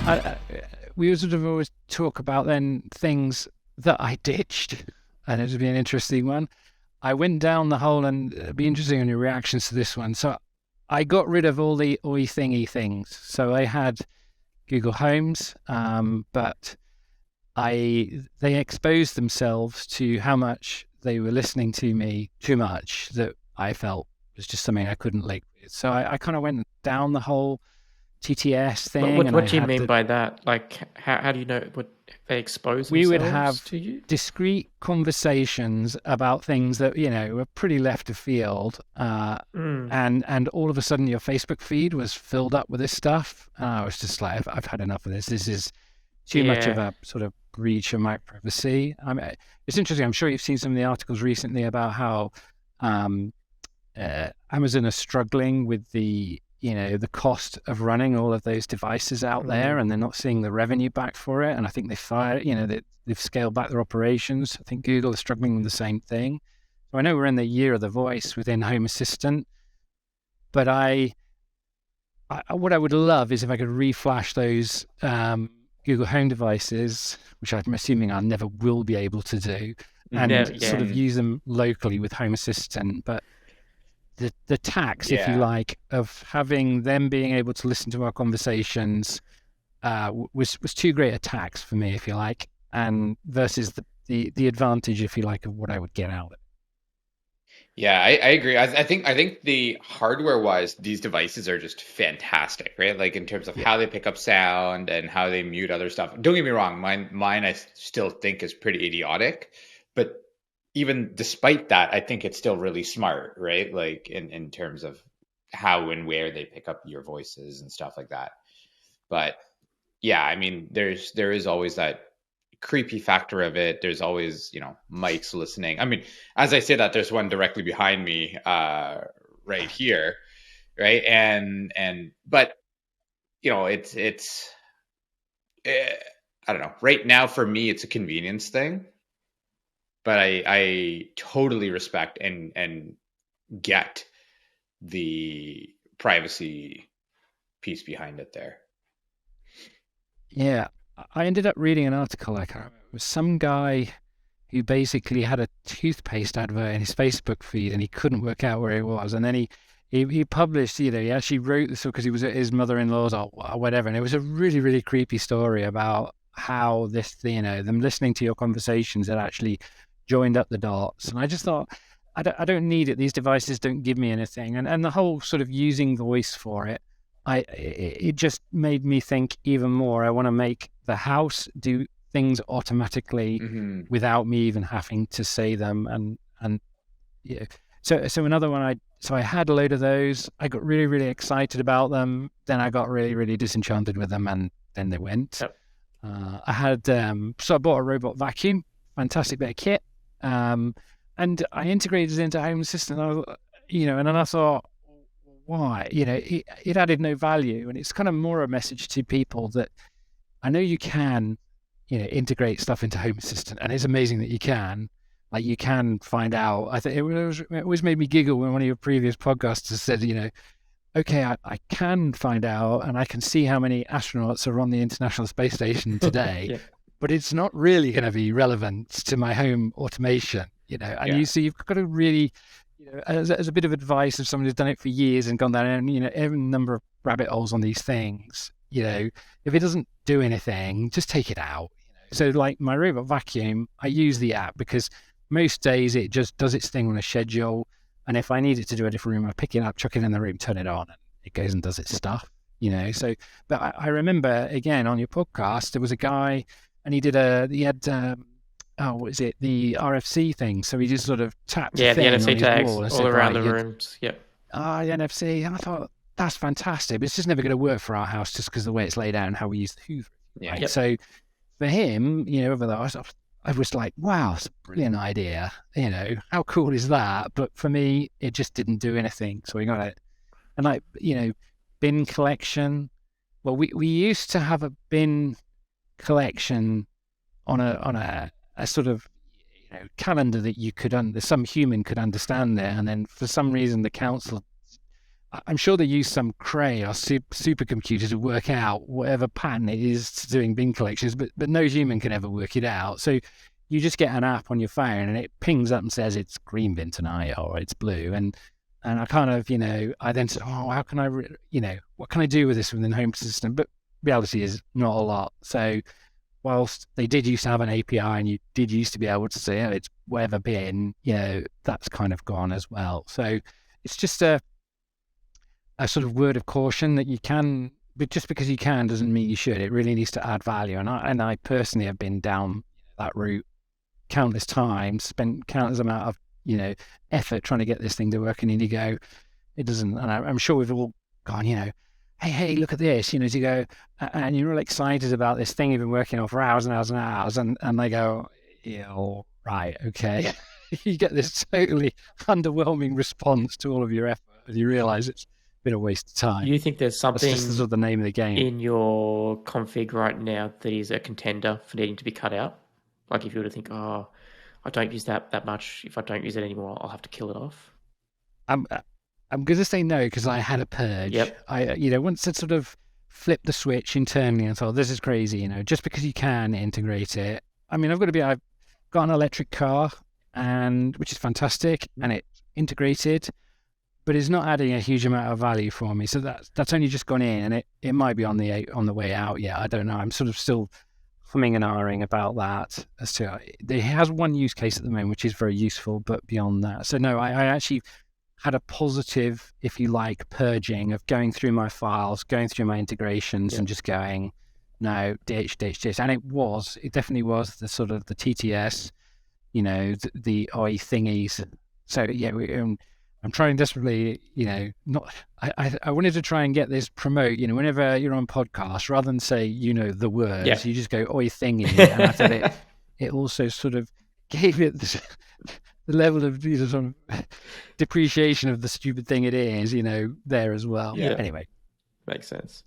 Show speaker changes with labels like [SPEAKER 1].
[SPEAKER 1] I, we sort of always talk about then things that I ditched, and it would be an interesting one. I went down the hole, and it'd be interesting on your reactions to this one. So I got rid of all the oi thingy things. So I had Google Homes, but they exposed themselves to how much they were listening to me too much that I felt was just something I couldn't live with. So I kind of went down the whole TTS
[SPEAKER 2] What
[SPEAKER 1] thing,
[SPEAKER 2] what
[SPEAKER 1] and I
[SPEAKER 2] what do you
[SPEAKER 1] had
[SPEAKER 2] mean
[SPEAKER 1] the
[SPEAKER 2] by that? Like, how do you know what they expose
[SPEAKER 1] we would
[SPEAKER 2] themselves
[SPEAKER 1] have
[SPEAKER 2] to you?
[SPEAKER 1] discrete conversations about things that were pretty left of field,
[SPEAKER 2] Mm,
[SPEAKER 1] and all of a sudden your Facebook feed was filled up with this stuff. And I was just like, I've had enough of this. This is too much of
[SPEAKER 2] yeah.
[SPEAKER 1] a sort of breach of my privacy. I mean, it's interesting. I'm sure you've seen some of the articles recently about how um, Amazon are struggling with the cost of running all of those devices out there,
[SPEAKER 2] Mm,
[SPEAKER 1] and they're not seeing the revenue back for it. And I think they've scaled back their operations. I think Google is struggling with the same thing. So I know we're in the year of the voice within Home Assistant, but what I would love is if I could reflash those Google Home devices, which I'm assuming I never will be able to do, and sort
[SPEAKER 2] yeah.
[SPEAKER 1] of
[SPEAKER 3] Mm,
[SPEAKER 1] use them locally with Home Assistant. But the tax, if you
[SPEAKER 3] yeah.
[SPEAKER 1] like, of having them being able to listen to our conversations was too great a tax for me, if you like, and versus the advantage, if you like, of what I would get out of it.
[SPEAKER 3] Yeah, I agree. I think the hardware wise, these devices are just fantastic, right? Like in terms of
[SPEAKER 1] Yeah,
[SPEAKER 3] how they pick up sound and how they mute other stuff. Don't get me wrong, mine I still think is pretty idiotic, but even despite that, I think it's still really smart, right? Like in terms of how and where they pick up your voices and stuff like that. But yeah, I mean, there is always that creepy factor of it. There's always, mics listening. I mean, as I say that, there's one directly behind me, right here, right? But eh, I don't know. Right now, for me, it's a convenience thing, but I totally respect and get the privacy piece behind it there.
[SPEAKER 1] yeah. I ended up reading an article. Like, I can't remember. It was some guy who basically had a toothpaste advert in his Facebook feed, and he couldn't work out where it was. And then he published, he actually wrote this because he was at his mother-in-law's or whatever, and it was a really really creepy story about how this, them listening to your conversations had actually joined up the dots. And I just thought, I don't need it. These devices don't give me anything, and the whole sort of using voice for it. It just made me think even more. I want to make the house do things automatically
[SPEAKER 3] Hmm.
[SPEAKER 1] without me even having to say them. And yeah. So another one, I had a load of those. I got really really excited about them. Then I got really really disenchanted with them, and then they went.
[SPEAKER 2] Yep.
[SPEAKER 1] So I bought a robot vacuum, fantastic bit of kit, and I integrated it into Home Assistant. And then I thought, why? It added no value, and it's kind of more a message to people that I know you can, integrate stuff into Home Assistant, and it's amazing that you can. Like you can find out. I think it always made me giggle when one of your previous podcasters said, okay, I can find out, and I can see how many astronauts are on the International Space Station today,
[SPEAKER 2] Yeah.
[SPEAKER 1] but it's not really going to be relevant to my home automation. And
[SPEAKER 3] Yeah.
[SPEAKER 1] you've got to really, as a bit of advice of someone who's done it for years and gone down, every number of rabbit holes on these things. If it doesn't do anything, just take it out. So, like my robot vacuum, I use the app because most days it just does its thing on a schedule. And if I need it to do a different room, I pick it up, chuck it in the room, turn it on, and it goes and does its stuff. So, but I remember again on your podcast, there was a guy and he had, what is it? The RFC thing. So he just sort of tapped a
[SPEAKER 2] Yeah, the
[SPEAKER 1] thing on
[SPEAKER 2] NFC
[SPEAKER 1] his
[SPEAKER 2] tags
[SPEAKER 1] wall and
[SPEAKER 2] all
[SPEAKER 1] said,
[SPEAKER 2] around
[SPEAKER 1] right,
[SPEAKER 2] the
[SPEAKER 1] you
[SPEAKER 2] rooms. Yep.
[SPEAKER 1] the NFC. And I thought, that's fantastic. But it's just never going to work for our house just because of the way it's laid out and how we use the Hoover.
[SPEAKER 3] Yeah.
[SPEAKER 1] Right.
[SPEAKER 2] Yep.
[SPEAKER 1] So for him, over the I was like, wow, it's a brilliant idea. How cool is that? But for me, it just didn't do anything. So we got it. And like, bin collection. Well, we used to have a bin collection on a sort of calendar that you could some human could understand there. And then for some reason, the council I'm sure they use some cray or supercomputer to work out whatever pattern it is to doing bin collections, but no human can ever work it out. So you just get an app on your phone and it pings up and says it's green bin tonight or it's blue. And I kind of, I then said, oh, how can I, what can I do with this within Home Assistant? But reality is not a lot. So whilst they did used to have an API and you did used to be able to say, oh, it's whatever bin, that's kind of gone as well. So it's just a sort of word of caution that you can, but just because you can doesn't mean you should. It really needs to add value. And I personally have been down that route countless times, spent countless amount of, effort trying to get this thing to work. And then you go, it doesn't. And I'm sure we've all gone, hey, look at this, as you go, and you're really excited about this thing you've been working on for hours and hours and hours. And they go, yeah, all right, okay. You get this totally underwhelming response to all of your effort. And you realize it's been a waste of time.
[SPEAKER 2] You think there's something
[SPEAKER 1] That's just sort of the name of the game
[SPEAKER 2] in your config right now that is a contender for needing to be cut out? Like if you were to think, oh, I don't use that much. If I don't use it anymore, I'll have to kill it off.
[SPEAKER 1] I'm going to say no because I had a purge.
[SPEAKER 2] Yep.
[SPEAKER 1] I once it sort of flipped the switch internally and thought, this is crazy. Just because you can integrate it. I mean, I've got an electric car, and which is fantastic, and it's integrated, but it's not adding a huge amount of value for me. So that's only just gone in, and it might be on the way out. Yeah, I don't know. I'm sort of still humming and ahhing about that. As to it has one use case at the moment, which is very useful, but beyond that, so no, I actually had a positive, if you like, purging of going through my files, going through my integrations, and just going, no, ditch, and it definitely was the sort of the TTS, the OI thingies. So yeah, I'm trying desperately, not. I wanted to try and get this promote. Whenever you're on podcasts, rather than say the words, you just go oi thingy, and I thought it also sort of gave it the level of sort of depreciation of the stupid thing it is, there as well.
[SPEAKER 2] Yeah.
[SPEAKER 1] Anyway,
[SPEAKER 2] makes sense.